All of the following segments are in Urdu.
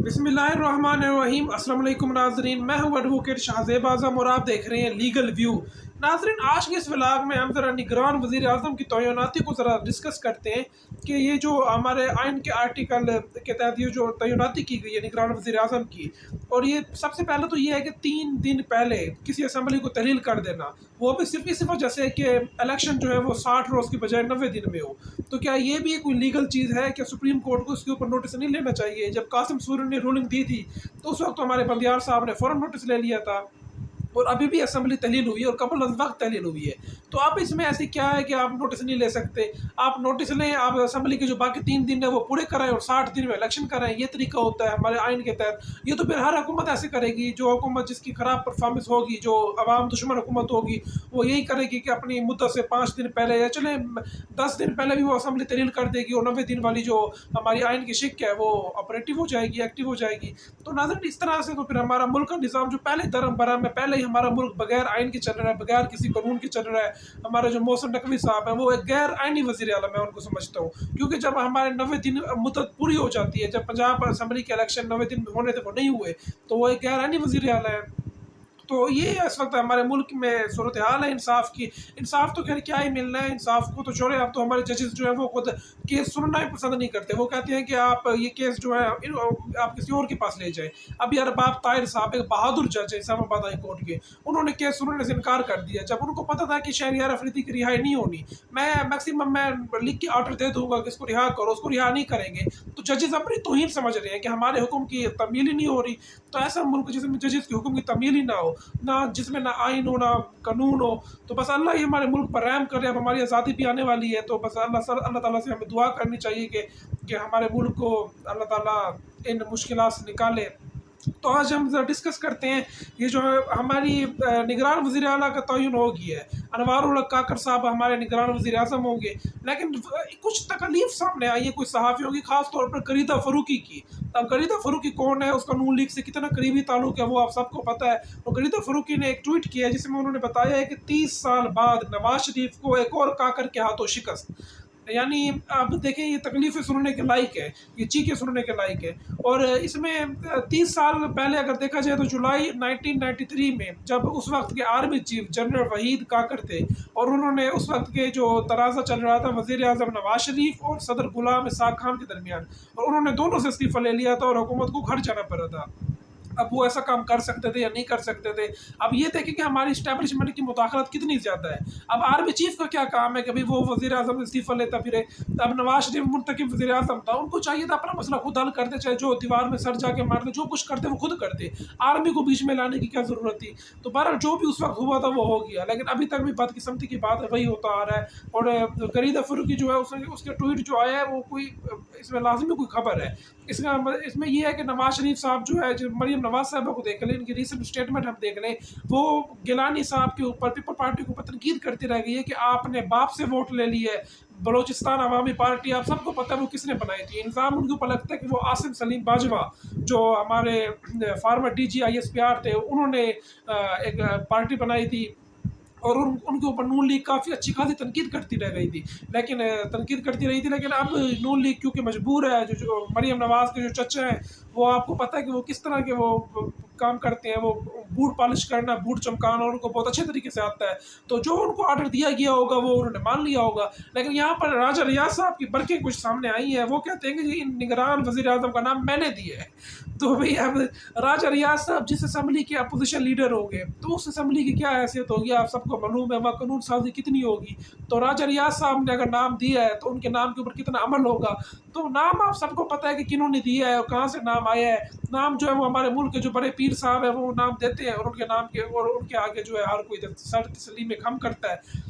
بسم اللہ الرحمن الرحیم۔ السلام علیکم ناظرین، میں ہوں ایڈوکیٹ شاہزیب اعظم اور آپ دیکھ رہے ہیں لیگل ویو۔ ناظرین، آج کے اس ولاگ میں ہم ذرا نگران وزیر اعظم کی تعیناتی کو ذرا ڈسکس کرتے ہیں کہ یہ جو ہمارے آئین کے آرٹیکل کے تحت یہ جو تعیناتی کی گئی ہے نگران وزیر اعظم کی، اور یہ سب سے پہلے تو یہ ہے کہ 3 دن پہلے کسی اسمبلی کو تحلیل کر دینا، وہ بھی صرف اس وجہ سے کہ الیکشن جو ہے وہ 60 روز کی بجائے 90 دن میں ہو۔ تو کیا یہ بھی کوئی لیگل چیز ہے کہ سپریم کورٹ کو اس کے اوپر نوٹس نہیں لینا چاہیے؟ جب قاسم سورین نے رولنگ دی تھی تو اس وقت ہمارے بندیال صاحب نے فوراً نوٹس لے لیا تھا، اور ابھی بھی اسمبلی تحلیل ہوئی ہے اور قبل از وقت تحلیل ہوئی ہے۔ تو اب اس میں ایسی کیا ہے کہ آپ نوٹس نہیں لے سکتے؟ آپ نوٹس لیں، آپ اسمبلی کے جو باقی 3 دن ہیں وہ پورے کرائیں اور 60 دن میں الیکشن کرائیں، یہ طریقہ ہوتا ہے ہمارے آئین کے تحت۔ یہ تو پھر ہر حکومت ایسے کرے گی، جو حکومت جس کی خراب پرفارمنس ہوگی، جو عوام دشمن حکومت ہوگی، وہ یہی کرے گی کہ اپنی مدت سے 5 دن پہلے یا چلیں 10 دن پہلے بھی وہ اسمبلی تحلیل کر دے گی، اور 90 دن والی جو ہماری آئین کی شک ہے وہ آپریٹو ہو جائے گی، ایکٹیو ہو جائے گی۔ تو ناظرین، اس طرح سے تو پھر ہمارا ملک کا نظام جو پہلے درم برہم ہے، پہلے ہی ہمارا ملک بغیر آئین کے چل رہا ہے، بغیر کسی قانون کے چل رہا ہے۔ ہمارے جو محسن نقوی صاحب ہیں وہ ایک غیر آئینی وزیر اعلیٰ میں ان کو سمجھتا ہوں، کیونکہ جب ہمارے 90 دن مدت پوری ہو جاتی ہے، جب پنجاب اسمبلی کے الیکشن 90 دن ہونے تھے وہ نہیں ہوئے، تو وہ ایک غیر آئینی وزیر اعلیٰ ہے۔ تو یہ اس وقت ہمارے ملک میں صورتحال ہے انصاف کی۔ انصاف تو خیر کیا ہی ملنا ہے، انصاف کو تو چھوڑے، اب تو ہمارے ججز جو ہیں وہ خود کیس سننا ہی پسند نہیں کرتے۔ وہ کہتے ہیں کہ آپ یہ کیس جو ہے آپ کسی اور کے پاس لے جائیں۔ اب یار ارباب طاہر صاحب ایک بہادر جج ہے اسلام آباد ہائی کورٹ کے، انہوں نے کیس سننے سے انکار کر دیا جب ان کو پتہ تھا کہ شہریار افریدی کی رہائی نہیں ہونی۔ میں میکسیمم میں لکھ کے آرڈر دے دوں گا کہ اس کو رہا کرو، اس کو رہا نہیں کریں گے تو ججز اپنی توہین سمجھ رہے ہیں کہ ہمارے حکم کی تعمیل ہی نہیں ہو رہی۔ تو ایسا ملک جس میں ججز کے حکم کی تعمیل ہی نہ ہو، نہ جس میں نہ آئین ہو نہ قانون ہو، تو بس اللہ ہی ہمارے ملک پر رحم کرے۔ اب ہماری آزادی بھی آنے والی ہے، تو بس اللہ تعالیٰ سے ہمیں دعا کرنی چاہیے کہ ہمارے ملک کو اللہ تعالیٰ ان مشکلات سے نکالے۔ تو آج ہم ذرا ڈسکس کرتے ہیں یہ جو ہماری نگران وزیر اعلیٰ کا تعین ہو گیا ہے، انوار الحق کاکڑ صاحب ہمارے نگران وزیر اعظم ہوں گے، لیکن کچھ تکلیف سامنے آئی ہے کچھ صحافیوں کی، خاص طور پر غریدہ فروقی کی۔ اب غریدہ فروقی کون ہے، اس کا نون لیگ سے کتنا قریبی تعلق ہے وہ آپ سب کو پتہ ہے۔ اور غریدہ فروقی نے ایک ٹویٹ کیا ہے جس میں انہوں نے بتایا ہے کہ 30 سال بعد نواز شریف کو ایک اور کاکڑ کے ہاتھوں شکست، یعنی آپ دیکھیں یہ تکلیفیں سننے کے لائق ہے، یہ چیخیں سننے کے لائق ہے۔ اور اس میں 30 سال پہلے اگر دیکھا جائے تو جولائی 1993 میں جب اس وقت کے army chief general Waheed Kakar تھے، اور انہوں نے اس وقت کے جو تنازع چل رہا تھا وزیر اعظم نواز شریف اور صدر غلام اسحاق خان کے درمیان، اور انہوں نے دونوں سے استعفیٰ لے لیا تھا اور حکومت کو گھر جانا پڑا تھا۔ اب وہ ایسا کام کر سکتے تھے یا نہیں کر سکتے تھے؟ اب یہ دیکھیں کہ ہماری اسٹیبلشمنٹ کی مداخلت کتنی زیادہ ہے۔ اب آرمی چیف کا کیا کام ہے کہ بھائی وہ وزیر اعظم سے استعفیٰ لیتا پھرے؟ اب نواز شریف منتخب وزیر اعظم تھا، ان کو چاہیے تھا اپنا مسئلہ خود حل کرتے، چاہے جو دیوار میں سر جا کے مارتے، جو کچھ کرتے وہ خود کرتے، آرمی کو بیچ میں لانے کی کیا ضرورت تھی؟ تو بہرحال جو بھی اس وقت ہوا تھا وہ ہو گیا، لیکن ابھی تک بھی بدقسمتی کی بات ہے وہی ہوتا آ رہا ہے۔ اور غریدہ فروقی جو ہے اس کے ٹویٹ جو آیا ہے وہ کوئی اس میں لازمی کوئی خبر ہے۔ اس میں یہ ہے کہ نواز شریف صاحب جو ہے، جو مریم نواز صاحبہ کو دیکھ لیں، ان کی ریسنٹ اسٹیٹمنٹ ہم دیکھ لیں، وہ گیلانی صاحب کے اوپر پیپل پارٹی کے اوپر تنقید کرتی رہ گئی ہے کہ آپ نے باپ سے ووٹ لے لی ہے۔ بلوچستان عوامی پارٹی آپ سب کو پتہ ہے وہ کس نے بنائی تھی، الزام ان کے اوپر لگتا ہے کہ وہ عاصم سلیم باجوہ جو ہمارے فارمر ڈی جی ISPR تھے، انہوں نے ایک پارٹی بنائی تھی، اور ان کے اوپر نون لیگ کافی اچھی خاصی تنقید کرتی رہ گئی تھی، لیکن اب نون لیگ کیونکہ مجبور ہے، جو مریم نواز کے جو چچا ہیں وہ آپ کو پتہ ہے کہ وہ کس طرح کے وہ کام کرتے ہیں، وہ بوٹ پالش کرنا، بوٹ چمکانا، اور ان کو بہت اچھے طریقے سے آتا ہے، تو جو ان کو آرڈر دیا گیا ہوگا وہ انہوں نے مان لیا ہوگا۔ لیکن یہاں پر راجہ ریاض صاحب کی برقیں کچھ سامنے آئی ہیں، وہ کہتے ہیں کہ جی نگران وزیر اعظم کا نام میں نے دیا ہے۔ تو بھئی اب راجہ ریاض صاحب جس اسمبلی کے اپوزیشن لیڈر ہو گئے تو اس اسمبلی کی کیا حیثیت ہوگی آپ سب کو معلوم ہے، وہاں قانون سازی کتنی ہوگی۔ تو راجہ ریاض صاحب نے اگر نام دیا ہے تو ان کے نام کے اوپر کتنا عمل ہوگا۔ تو نام آپ سب کو پتہ ہے کہ کنہوں نے دیا ہے اور کہاں سے نام آیا ہے۔ نام جو ہے وہ ہمارے ملک کے جو بڑے پیر صاحب ہیں وہ نام دیتے ہیں، اور ان کے نام کے اور ان کے آگے جو ہے ہر کوئی سر تسلیم خم کرتا ہے،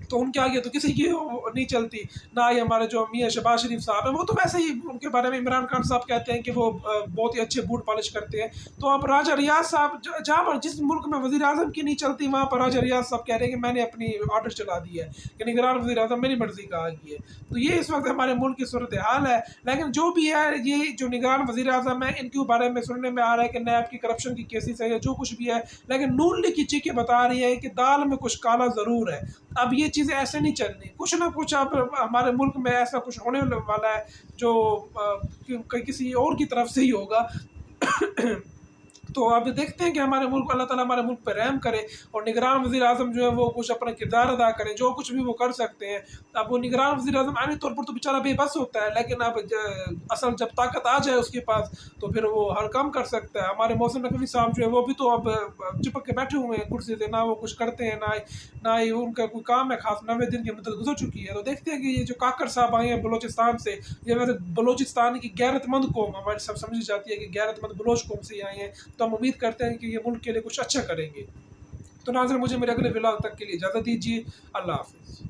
تو ان کے آگے تو کسی کی نہیں چلتی، نہ ہی ہمارے جو میاں شہباز شریف صاحب ہیں، وہ تو ویسے ہی ان کے بارے میں عمران خان صاحب کہتے ہیں کہ وہ بہت ہی اچھے بوٹ پالش کرتے ہیں۔ تو اب راجہ ریاض صاحب جہاں پر جس ملک میں وزیر اعظم کی نہیں چلتی وہاں پر راجہ ریاض صاحب کہہ رہے ہیں کہ میں نے اپنی آرڈر چلا دی ہے کہ نگران وزیر اعظم میری مرضی کا آ گئی ہے۔ تو یہ اس وقت ہمارے ملک کی صورتحال ہے۔ لیکن جو بھی ہے، یہ جو نگران وزیر اعظم ہے ان کے بارے میں سننے میں آ رہا ہے کہ نیب کی کرپشن کی کیسز ہے یا جو کچھ بھی ہے، لیکن نون لیگ کی چیخیں بتا رہی ہے کہ دال میں کچھ کالا ضرور ہے۔ اب یہ چیزیں ایسے نہیں چلنی، کچھ نہ کچھ اب ہمارے ملک میں ایسا کچھ ہونے والا ہے جو کسی اور کی طرف سے ہی ہوگا۔ تو اب دیکھتے ہیں کہ ہمارے ملک، اللہ تعالیٰ ہمارے ملک پہ رحم کرے اور نگران وزیر اعظم جو ہے وہ کچھ اپنا کردار ادا کریں، جو کچھ بھی وہ کر سکتے ہیں۔ اب وہ نگران وزیر اعظم عینی طور پر تو بیچارہ بے بس ہوتا ہے، لیکن اب اصل جب طاقت آ جائے اس کے پاس تو پھر وہ ہر کام کر سکتا ہے۔ ہمارے محسن نقوی صاحب جو ہے وہ بھی تو اب چپک کے بیٹھے ہوئے ہیں کرسی سے، نہ وہ کچھ کرتے ہیں نہ ہی ان کا کوئی کام ہے خاص۔ 90 دن کی مدت گزر چکی ہے، تو دیکھتے ہیں کہ یہ جو کاکڑ صاحب آئے ہیں بلوچستان سے، یہ ویسے بلوچستان کی غیرت مند قوم ہماری سب سمجھی جاتی ہے کہ غیرت مند بلوچ قوم سے ہی آئے ہیں، تو ہم امید کرتے ہیں کہ یہ ملک کے لیے کچھ اچھا کریں گے۔ تو ناظرین، مجھے میرے اگلے ولاگ تک کے لیے اجازت دیجیے، اللہ حافظ۔